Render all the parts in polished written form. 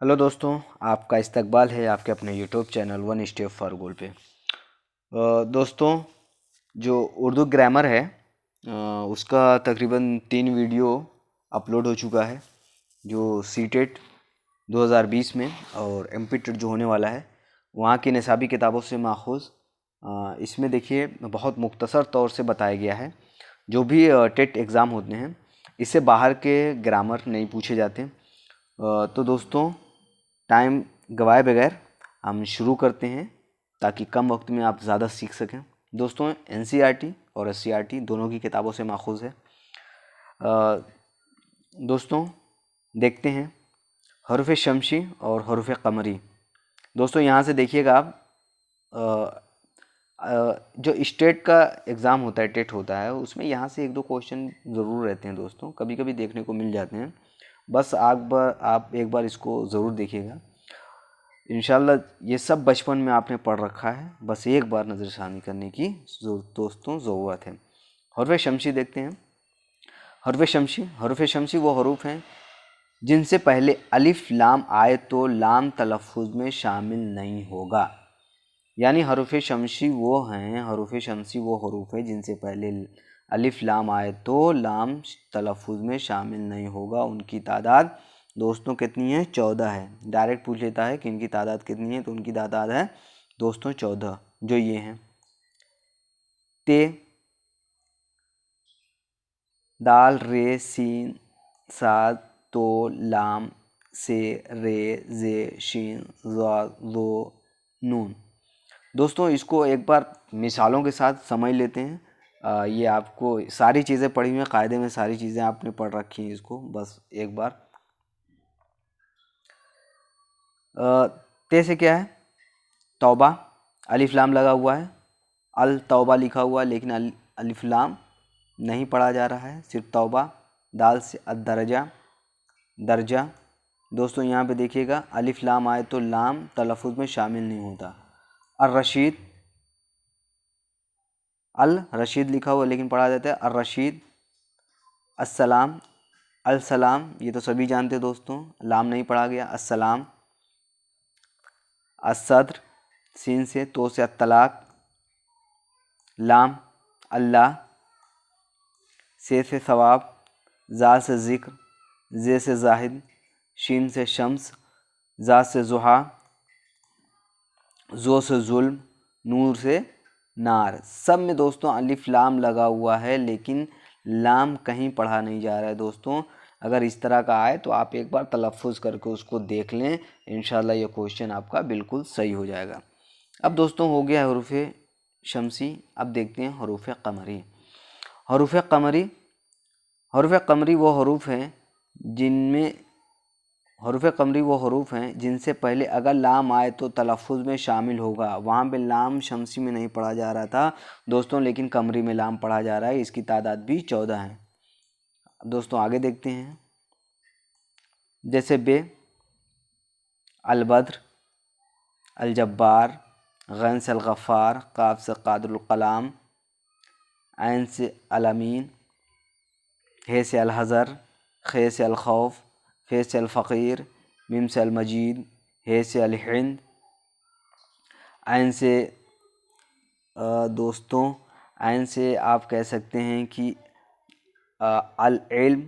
Hello दोस्तों, आपका इस्तकबाल है आपके अपने YouTube channel one step for goal पे। दोस्तों, जो उर्दू ग्रामर है उसका तकरीबन 3 वीडियो अपलोड हो चुका है, जो सीटेट 2020 में और एमपी टेट जो होने वाला है वहाँ की निसाबी किताबों से माखूज़। इसमें देखिए बहुत मुख्तसर तौर से बताया गया है। जो भी टेट एग्ज़ाम होते हैं इससे बाहर के ग्रामर नहीं पूछे जाते। तो दोस्तों, टाइम गवाए बगैर हम शुरू करते हैं ताकि कम वक्त में आप ज़्यादा सीख सकें। दोस्तों, एनसीईआरटी और एससीईआरटी दोनों की किताबों से माखूज़ है। दोस्तों, देखते हैं हरूफ शमसी और हरूफ कमरी। दोस्तों, यहाँ से देखिएगा आप, जो स्टेट का एग्ज़ाम होता है, टेट होता है, उसमें यहाँ से 1-2 क्वेश्चन ज़रूर रहते हैं दोस्तों, कभी कभी देखने को मिल जाते हैं। बस आप एक बार इसको ज़रूर देखिएगा। इंशाल्लाह ये सब बचपन में आपने पढ़ रखा है, बस एक बार नज़रसानी करने की दोस्तों ज़रूरत है। हरूफ शमसी देखते हैं। हरूफ शमसी वो हरूफ हैं जिनसे पहले अलिफ लाम आए तो लाम तलफ़ुज़ में शामिल नहीं होगा। यानी हरूफ शमसी वो हरूफ है जिनसे पहले अलिफ लाम आए तो लाम तलफ़ुज़ में शामिल नहीं होगा। उनकी तादाद दोस्तों कितनी है? 14 है। डायरेक्ट पूछ लेता है कि इनकी तादाद कितनी है, तो उनकी तादाद है दोस्तों 14, जो ये हैं: ते, दाल, रे, सीन, साद, तो, लाम, से, रे, जे, शीन, ज़ा, ज़ो, नून। दोस्तों, इसको एक बार मिसालों के साथ समझ लेते हैं। ये आपको सारी चीज़ें पढ़ी हुई हैं, कायदे में सारी चीज़ें आपने पढ़ रखी हैं, इसको बस एक बार। ते से क्या है? तौबा, अलिफ लाम लगा हुआ है, अल तौबा लिखा हुआ है, लेकिन अलिफ लाम नहीं पढ़ा जा रहा है, सिर्फ तौबा। दाल से अदरजा, दर्जा। दोस्तों, यहाँ पे देखिएगा अलिफ लाम आए तो लाम तलफ़ुज़ में शामिल नहीं होता। अर रशीद, अल रशीद लिखा हुआ लेकिन पढ़ा जाता है अर रशीद। अस्सलाम, अल सलाम, ये तो सभी जानते हैं दोस्तों, लाम नहीं पढ़ा गया, अस्सलाम। असद्र, सीन से, तो से अत्तलाक, लाम, अल्लाह। से सवाब, जा से ज़िक्र, जे से जाहिद, शीन से शम्स, जा से जुहा, जो से जुल्म, नूर से नार। सब में दोस्तों अलिफ लाम लगा हुआ है, लेकिन लाम कहीं पढ़ा नहीं जा रहा है। दोस्तों, अगर इस तरह का आए तो आप एक बार तलफ़ुज़ करके उसको देख लें, इंशाल्लाह ये क्वेश्चन आपका बिल्कुल सही हो जाएगा। अब दोस्तों, हो गया हरूफ शमसी। अब देखते हैं हरूफ कमरी। हरूफ कमरी हरूफ कमरी वो हरूफ हैं जिनमें हरूफ कमरी वो हरूफ हैं जिनसे पहले अगर लाम आए तो तलफ़ुज़ में शामिल होगा। वहाँ पे लाम शमसी में नहीं पढ़ा जा रहा था दोस्तों, लेकिन कमरी में लाम पढ़ा जा रहा है। इसकी तादाद भी 14 है। दोस्तों, आगे देखते हैं। जैसे बे, अलबद्र, अलजब्बार, गैन से अलगफ़ार, काफ से कादिरुल कलाम, ऐन से अलमीन, हे से अलहज़र, खे से अलखौफ, फे से अलफ़कीर, मीम से अलमजीद, हे से अलहिंद, ऐन से दोस्तों ऐन से आप कह सकते हैं कि अल इल्म,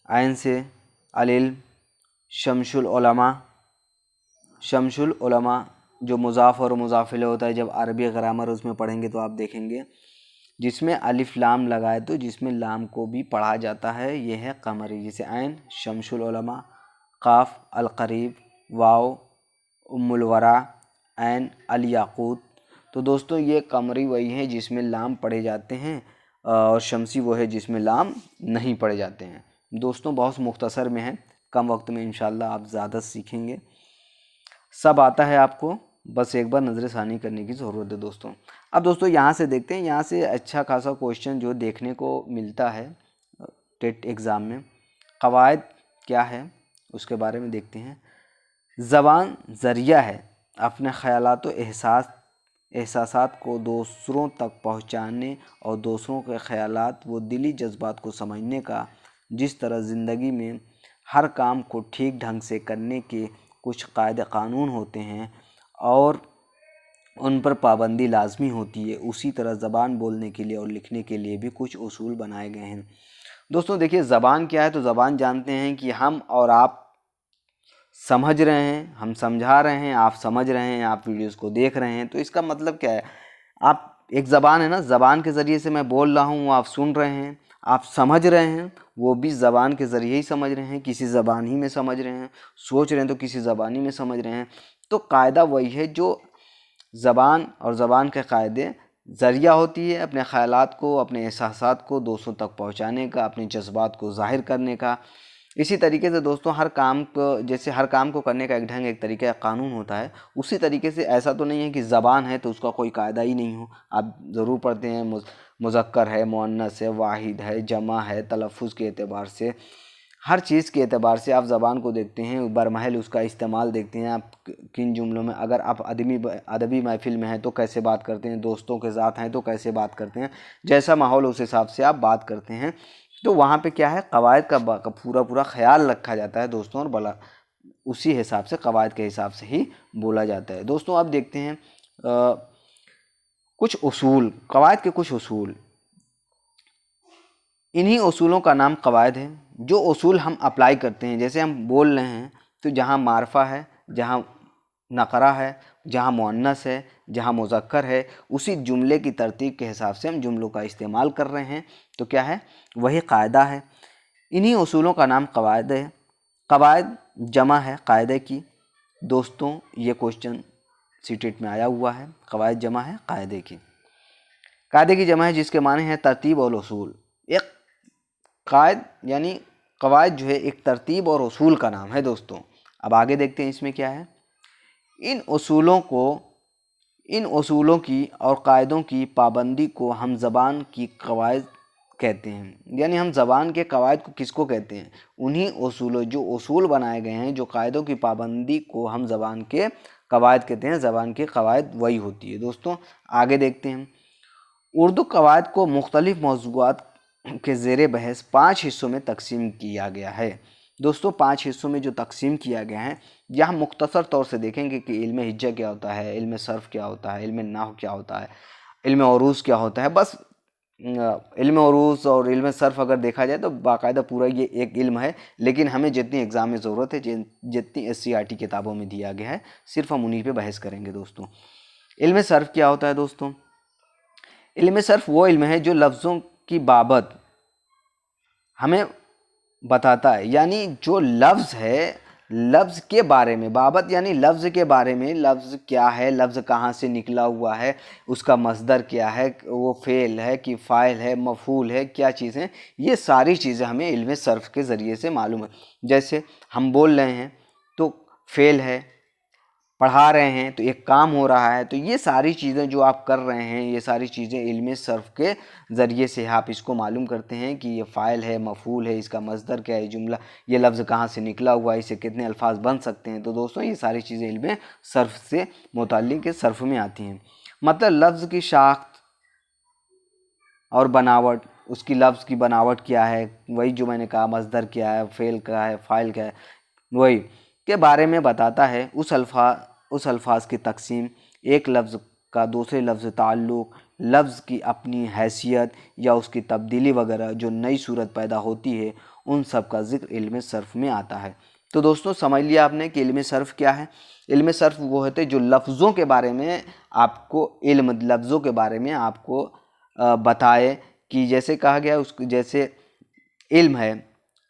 ऐन से अल इल्म, शमशुल उलमा, जो मुज़ाफ़ और मुज़ाफ़िल होता है, जब अरबी ग्रामर उसमें पढ़ेंगे तो आप देखेंगे, जिसमें अलिफ लाम लगाए तो जिसमें लाम को भी पढ़ा जाता है, ये है कमरी। जैसे ऐन शमशुल उलमा, काफ अल करीब, वाव उम्मुल वरा, ऐन अल याकूत। तो दोस्तों, ये कमरी वही है जिसमें लाम पढ़े जाते हैं और शमसी वो है जिसमें लाम नहीं पढ़े जाते हैं। दोस्तों, बहुत मुख्तसर में है, कम वक्त में इंशाल्लाह आप ज़्यादा सीखेंगे। सब आता है आपको, बस एक बार नज़रसानी करने की ज़रूरत है दोस्तों। अब दोस्तों, यहाँ से देखते हैं, यहाँ से अच्छा खासा क्वेश्चन जो देखने को मिलता है टेट एग्ज़ाम में। क़वाइद क्या है उसके बारे में देखते हैं। ज़बान ज़रिया है अपने ख़यालात व एहसासात को दूसरों तक पहुँचाने और दूसरों के ख़यालात व दिली जज्बात को समझने का। जिस तरह ज़िंदगी में हर काम को ठीक ढंग से करने के कुछ कायदे कानून होते हैं और उन पर पाबंदी लाजमी होती है, उसी तरह ज़बान बोलने के लिए और लिखने के लिए भी कुछ उसूल बनाए गए हैं। दोस्तों देखिए, ज़बान क्या है, तो ज़बान जानते हैं कि हम और आप समझ रहे हैं, हम समझा रहे हैं, आप समझ रहे हैं, आप वीडियोस को देख रहे हैं, तो इसका मतलब क्या है, आप एक ज़बान है ना, ज़बान के ज़रिए से मैं बोल रहा हूँ, आप सुन रहे हैं, आप समझ रहे हैं, वो भी ज़बान के ज़रिए ही समझ रहे हैं, किसी ज़बान ही में समझ रहे हैं, सोच रहे हैं तो किसी ज़बान ही में समझ रहे हैं। तो कायदा वही है जो ज़बान और ज़बान के कायदे ज़रिया होती है अपने ख़यालात को, अपने एहसासात को दूसरों तक पहुँचाने का, अपने जज्बात को ज़ाहिर करने का। इसी तरीके से दोस्तों हर काम को, जैसे हर काम को करने का एक ढंग, एक तरीका, एक कानून होता है, उसी तरीके से ऐसा तो नहीं है कि ज़बान है तो उसका कोई कायदा ही नहीं हो। आप ज़रूर पढ़ते हैं मुज़क्कर है, मुअन्नस है, वाहिद है, जमा है, तलफ़्फ़ुज़ के एतबार से, हर चीज़ के एतबार से आप ज़बान को देखते हैं, बरमहल उसका इस्तेमाल देखते हैं। आप किन जुमलों में, अगर आप अदबी महफ़िल में हैं तो कैसे बात करते हैं, दोस्तों के साथ हैं तो कैसे बात करते हैं, जैसा माहौल उस हिसाब से आप बात करते हैं। तो वहाँ पे क्या है, कवायद का पूरा पूरा ख़याल रखा जाता है दोस्तों, और बला उसी हिसाब से, कवायद के हिसाब से ही बोला जाता है। दोस्तों आप देखते हैं कुछ उसूल, कवायद के कुछ उसूल, इन्हीं उसूलों का नाम कवायद है। जो उसूल हम अप्लाई करते हैं, जैसे हम बोल रहे हैं तो जहाँ मारफा है, जहाँ नकरा है, जहाँ मुअन्नस है, जहाँ मुज़क्कर है, उसी जुमले की तरतीब के हिसाब से हम जुमलों का इस्तेमाल कर रहे हैं, तो क्या है, वही कायदा है। इन्हीं उसूलों का नाम कवायद है। कवायद जमा है कायदे की। दोस्तों ये क्वेश्चन सीटेट में आया हुआ है, कवायद जमा है कायदे की। कायदे की जमा है जिसके माने हैं तरतीब और उसूल। एक कायद यानी कवायद जो है एक तरतीब और उसूल का नाम है दोस्तों। अब आगे देखते हैं इसमें क्या है। इन उसूलों की और कायदों की पाबंदी को हम ज़बान की कवायद कहते हैं। यानी हम ज़बान के कवायद को किसको कहते हैं, उन्हीं उसूलों, जो उसूल बनाए गए हैं, जो कायदों की पाबंदी को हम ज़बान के कवायद कहते हैं। ज़बान की कवायद वही होती है दोस्तों। आगे देखते हैं। उर्दू कवायद को मुख्तलिफ़ मौज़ूआत के ज़ेर बहस 5 हिस्सों में तकसीम किया गया है। दोस्तों 5 हिस्सों में जो तकसीम किया गया है, यहाँ मुख्तसर तौर से देखेंगे कि इल्म हिज्जा क्या होता है, इल्म सर्फ़ क्या होता है, इल्म नाहव क्या होता है, इल्म उरूज़ क्या होता है। बस इल्म उरूज़ और इल्म सर्फ़ अगर देखा जाए तो बाकायदा पूरा ये एक इल्म है, लेकिन हमें जितनी एग्ज़ाम में ज़रूरत है, जितनी SCRT किताबों में दिया गया है, सिर्फ हम उन्हीं पे बहस करेंगे दोस्तों। इल्म सर्फ़ क्या होता है दोस्तों? इल्म सर्फ़ वो इल्म है जो लफ्ज़ों की बाबत हमें बताता है। यानी जो लफ्ज़ है, लफ्ज़ के बारे में, बाबत यानी लफ्ज़ के बारे में, लफ्ज़ क्या है, लफ्ज़ कहाँ से निकला हुआ है, उसका मस्दर क्या है, वो फ़ेल है कि फ़ाइल है, मफ़ूल है, क्या चीज़ें, ये सारी चीज़ें हमें इल्म सर्फ़ के ज़रिए से मालूम है। जैसे हम बोल रहे हैं तो फ़ेल है, पढ़ा रहे हैं तो एक काम हो रहा है, तो ये सारी चीज़ें जो आप कर रहे हैं, ये सारी चीज़ें इल्म सर्फ़ के ज़रिए से आप इसको मालूम करते हैं कि ये फ़ाइल है, मफ़ूल है, इसका मस्दर क्या है, जुमला, ये लफ्ज़ कहाँ से निकला हुआ है, इससे कितने अल्फाज बन सकते हैं। तो दोस्तों ये सारी चीज़ें इल्म सर्फ़ से मुताल्लिक़ सर्फ़ में आती हैं। मतलब लफ्ज़ की साख्त और बनावट, उसकी लफ्ज़ की बनावट क्या है, वही जो मैंने कहा, मस्दर क्या है, फ़ेल क्या है, फ़ाइल क्या है, वही के बारे में बताता है। उस अल्फाज की तकसीम, एक लफ्ज़ का दूसरे लफ्ज़ से ताल्लुक़, लफ्ज़ की अपनी हैसियत या उसकी तब्दीली वगैरह जो नई सूरत पैदा होती है, उन सब का ज़िक्र इल्म सर्फ़ में आता है। तो दोस्तों समझ लिया आपने कि इल्म सर्फ़ क्या है। इल्म सर्फ़ वो होते जो लफ्ज़ों के बारे में आपको इल्म, लफ्ज़ों के बारे में आपको बताए, कि जैसे कहा गया उस, जैसे इल्म है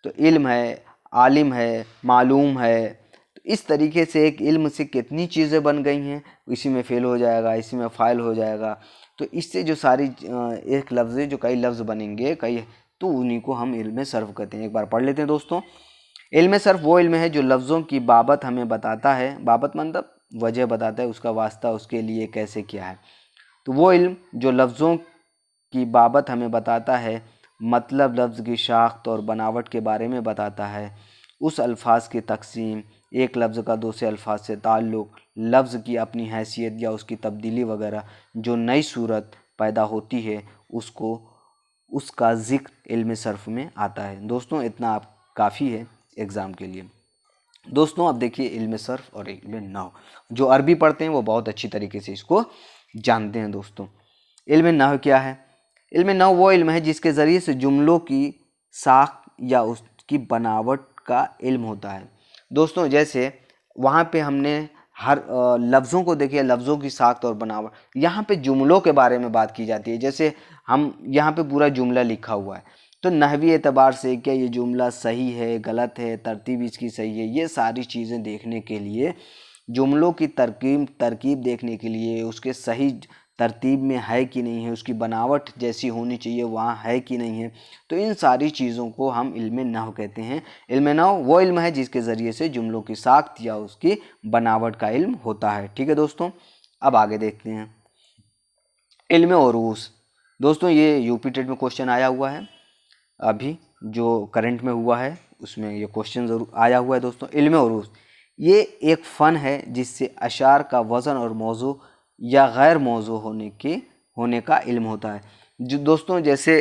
तो इल्म है, आलिम है, मालूम है, तो इस तरीके से एक इल्म से कितनी चीज़ें बन गई हैं, इसी में फ़ेल हो जाएगा, इसी में फ़ाइल हो जाएगा। तो इससे जो सारी एक लफ्ज़ जो कई लफ्ज़ बनेंगे कई, तो उन्हीं को हम इल्म सर्फ़ कहते हैं। एक बार पढ़ लेते हैं दोस्तों। इल्म सर्फ़ वो इल्म है जो लफ्ज़ों की बाबत हमें बताता है, बाबत मतलब वजह बताता है, उसका वास्ता, उसके लिए कैसे क्या है। तो वो इल्म जो लफ्ज़ों की बाबत हमें बताता है, मतलब लफ्ज़ की साख्त और बनावट के बारे में बताता है, उस अल्फाज की तकसीम, एक लफ्ज़ का दूसरे अल्फाज से ताल्लुक़, लफ्ज़ की अपनी हैसियत या उसकी तब्दीली वगैरह जो नई सूरत पैदा होती है, उसको उसका जिक्र इल्म सर्फ में आता है। दोस्तों इतना आप काफ़ी है एग्ज़ाम के लिए। दोस्तों अब देखिए इल्म सर्फ और इल्म नहव, जो अरबी पढ़ते हैं वो बहुत अच्छी तरीके से इसको जानते हैं। दोस्तों इल्म नहव क्या है? इल्म नहव वो इल्म है जिसके ज़रिए से जुमलों की साख या उसकी बनावट का इल्म होता है। दोस्तों जैसे वहाँ पे हमने हर लफ्ज़ों को देखिए, लफ्ज़ों की साख्त और बनावट, यहाँ पे जुमलों के बारे में बात की जाती है। जैसे हम यहाँ पे पूरा जुमला लिखा हुआ है, तो नहवी एतबार से क्या ये जुमला सही है, गलत है, तरतीब इसकी सही है, ये सारी चीज़ें देखने के लिए, जुमलों की तरकीब देखने के लिए, उसके सही तरतीब में है कि नहीं है, उसकी बनावट जैसी होनी चाहिए वहाँ है कि नहीं है, तो इन सारी चीज़ों को हम इल्म नहव कहते हैं। इल्म नहव वो इल्म है जिसके ज़रिए से जुमलों की साख्त या उसकी बनावट का इल्म होता है। ठीक है दोस्तों, अब आगे देखते हैं इल्म उरूस। दोस्तों ये यूपी टेट में क्वेश्चन आया हुआ है, अभी जो करंट में हुआ है उसमें ये क्वेश्चन ज़रूर आया हुआ है। दोस्तों इल्म उरूस ये एक फ़न है जिससे अशार का वज़न और मौजू या गैर मौजू होने का इल्म होता है। जो दोस्तों जैसे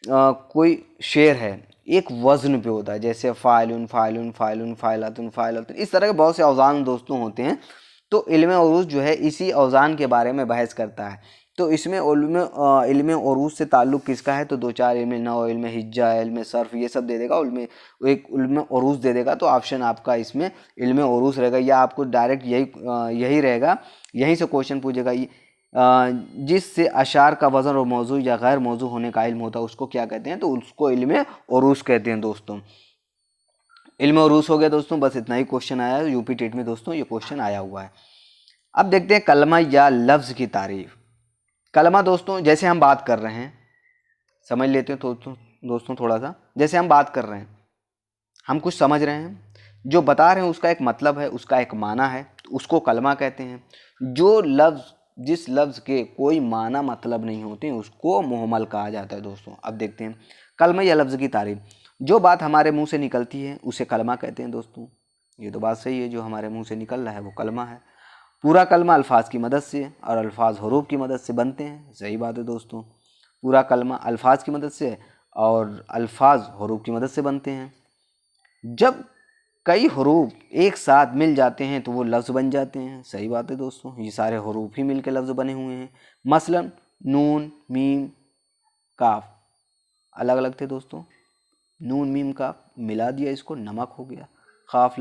कोई शेर है एक वज़न पे होता है, जैसे फ़ाइलुन फ़ाइलुन फ़ाइलुन फ़ाइलातुन फ़ाइलातुन, इस तरह के बहुत से औज़ान दोस्तों होते हैं। तो इल्म उरूस जो है इसी औज़ान के बारे में बहस करता है। तो इसमें इल्म उरूस से ताल्लुक़ किसका है? तो दो चार इल्म नहव, इल्म हिज्जा, इल्म सर्फ, ये सब दे देगा, एक इल्म उरूस दे देगा। तो ऑप्शन आपका इसमें इल्म उरूस रहेगा, या आपको डायरेक्ट यही रहेगा, यहीं से क्वेश्चन पूछेगा। जिससे अशार का वज़न और मौजू या गैर मौजू होने का इल्म होता है उसको क्या कहते हैं? तो उसको इल्म उरूस कहते हैं। दोस्तों इल्म उरूस हो गया। दोस्तों बस इतना ही क्वेश्चन आया है यूपी टेट में, दोस्तों ये क्वेश्चन आया हुआ है। अब देखते हैं कलमा या लफ्ज़ की तारीफ। कलमा दोस्तों जैसे हम बात कर रहे हैं, समझ लेते हैं तो दोस्तों थोड़ा सा, जैसे हम बात कर रहे हैं, हम कुछ समझ रहे हैं, जो बता रहे हैं उसका एक मतलब है, उसका एक माना है, तो उसको कलमा कहते हैं। जो लफ्ज़ जिस लफ्ज़ के कोई माना मतलब नहीं होते उसको मुहम्मल कहा जाता है। दोस्तों अब देखते हैं कलमा या लफ्ज़ की तारीफ। जो बात हमारे मुंह से निकलती है उसे कलमा कहते हैं। दोस्तों ये तो बात सही है, जो हमारे मुंह से निकल रहा है वो कलमा है। पूरा कलमा अल्फाज की मदद से और अल्फाज हरूफ की मदद से बनते हैं। सही बात है दोस्तों, पूरा कलमा अल्फाज की मदद से और अल्फाज हरूफ की मदद से बनते हैं। जब कई हरूफ एक साथ मिल जाते हैं तो वो लफ्ज़ बन जाते हैं। सही बात है दोस्तों, ये सारे हरूफ ही मिलकर लफ्ज़ बने हुए हैं। मसलन नून मीम काफ अलग अलग थे दोस्तों, नून मीम काफ मिला दिया इसको नमक हो गया, काफ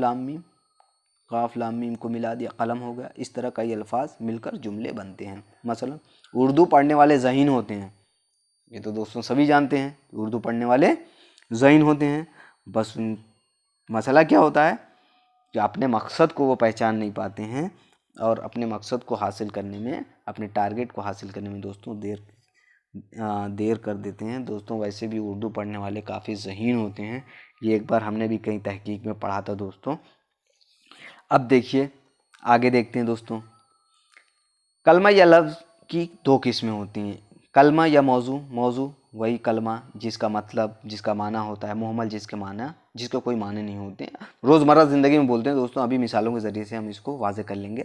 लाम मीम को मिला दिया कलम हो गया। इस तरह कई अल्फाज मिलकर जुमले बनते हैं। मसलन उर्दू पढ़ने वाले ज़हीन होते हैं, ये तो दोस्तों सभी जानते हैं, उर्दू पढ़ने वाले ज़हीन होते हैं। बस मसला क्या होता है कि अपने मकसद को वो पहचान नहीं पाते हैं और अपने मकसद को हासिल करने में, अपने टारगेट को हासिल करने में दोस्तों देर कर देते हैं। दोस्तों वैसे भी उर्दू पढ़ने वाले काफ़ी ज़हीन होते हैं, ये एक बार हमने भी कहीं तहकीक में पढ़ा था दोस्तों। अब देखिए आगे देखते हैं दोस्तों, कलमा या लफ्ज़ की दो किस्में होती हैं, कलमा या मौजू वही कलमा जिसका मतलब, जिसका माना होता है, मुहम्मल जिसके कोई माने नहीं होते हैं, रोज़मर्रा ज़िंदगी में बोलते हैं दोस्तों। अभी मिसालों के ज़रिए से हम इसको वाज़े कर लेंगे।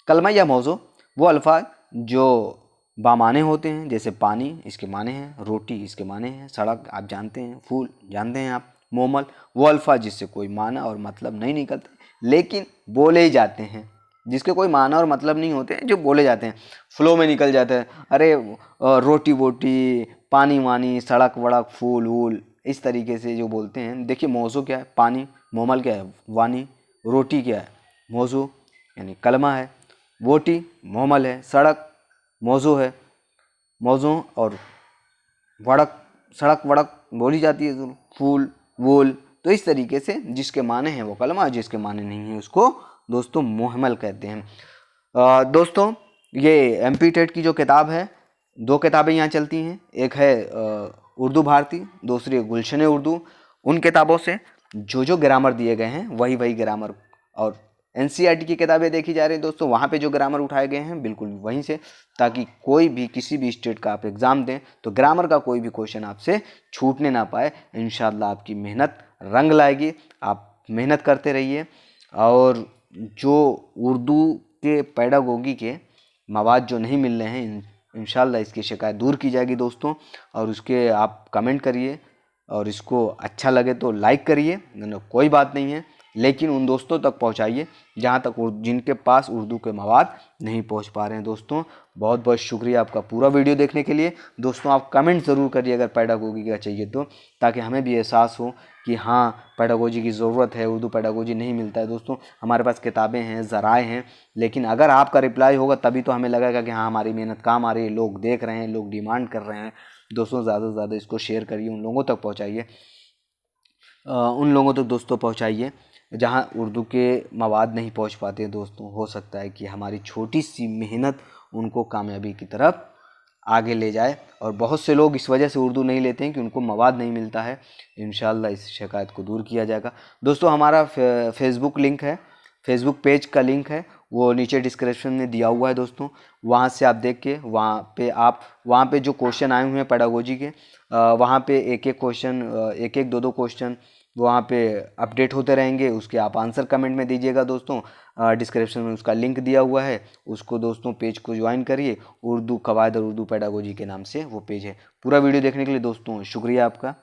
कलमा या मौजू वो अल्फाज जो बामाने होते हैं, जैसे पानी इसके माने हैं, रोटी इसके माने हैं, सड़क आप जानते हैं, फूल जानते हैं आप। मोमल वो अल्फाज जिससे कोई माना और मतलब नहीं निकलते लेकिन बोले ही जाते हैं, जिसके कोई माना और मतलब नहीं होते जो बोले जाते हैं, फ्लो में निकल जाता है। अरे रोटी वोटी, पानी वानी, सड़क वड़क, फूल वूल, इस तरीके से जो बोलते हैं। देखिए मौजू क्या है? पानी। मोमल क्या है? वानी। रोटी क्या है? मौजू यानी कलमा है। वोटी मोमल है। सड़क मौजू है। मौजू और वड़क, सड़क वड़क बोली जाती है, फूल वूल। तो इस तरीके से जिसके माने हैं वो कलमा, जिसके माने नहीं है उसको दोस्तों मुहम्मल कहते हैं। दोस्तों ये एमपी टेट की जो किताब है, दो किताबें यहाँ चलती हैं, एक है उर्दू भारती, दूसरी गुलशन उर्दू। उन किताबों से जो ग्रामर दिए गए हैं वही ग्रामर, और एनसीईआरटी की किताबें देखी जा रही हैं दोस्तों, वहाँ पे जो ग्रामर उठाए गए हैं बिल्कुल वहीं से, ताकि कोई भी किसी भी स्टेट का आप एग्ज़ाम दें तो ग्रामर का कोई भी क्वेश्चन आपसे छूटने ना पाए। इंशाल्लाह आपकी मेहनत रंग लाएगी, आप मेहनत करते रहिए। और जो उर्दू के पेडागोगी के मवाद जो नहीं मिल रहे हैं इंशाल्लाह इसकी शिकायत दूर की जाएगी दोस्तों। और उसके आप कमेंट करिए, और इसको अच्छा लगे तो लाइक करिए, कोई बात नहीं है, लेकिन उन दोस्तों तक पहुंचाइए जहां तक जिनके पास उर्दू के मवाद नहीं पहुंच पा रहे हैं। दोस्तों बहुत बहुत शुक्रिया आपका पूरा वीडियो देखने के लिए। दोस्तों आप कमेंट ज़रूर करिए अगर पेडागोजी का चाहिए तो, ताकि हमें भी एहसास हो कि हाँ पेडागोजी की ज़रूरत है, उर्दू पेडागोजी नहीं मिलता है। दोस्तों हमारे पास किताबें हैं, ज़राए हैं, लेकिन अगर आपका रिप्लाई होगा तभी तो हमें लगेगा कि हाँ हमारी मेहनत काम आ रही है, लोग देख रहे हैं, लोग डिमांड कर रहे हैं। दोस्तों ज़्यादा से ज़्यादा इसको शेयर करिए, उन लोगों तक पहुँचाइए, उन लोगों तक दोस्तों पहुंचाइए जहां उर्दू के मवाद नहीं पहुंच पाते हैं। दोस्तों हो सकता है कि हमारी छोटी सी मेहनत उनको कामयाबी की तरफ आगे ले जाए। और बहुत से लोग इस वजह से उर्दू नहीं लेते हैं कि उनको मवाद नहीं मिलता है। इंशाल्लाह इस शिकायत को दूर किया जाएगा। दोस्तों हमारा फेसबुक लिंक है, फेसबुक पेज का लिंक है, वो नीचे डिस्क्रिप्शन में दिया हुआ है दोस्तों। वहाँ से आप देख के वहाँ पे जो क्वेश्चन आए हुए हैं पेडागोजी के, वहाँ पे एक एक क्वेश्चन, एक एक दो दो क्वेश्चन वहाँ पे अपडेट होते रहेंगे, उसके आप आंसर कमेंट में दीजिएगा दोस्तों। डिस्क्रिप्शन में उसका लिंक दिया हुआ है, उसको दोस्तों पेज को ज्वाइन करिए। उर्दू कवायद और उर्दू पेडागोजी के नाम से वो पेज है। पूरा वीडियो देखने के लिए दोस्तों शुक्रिया आपका।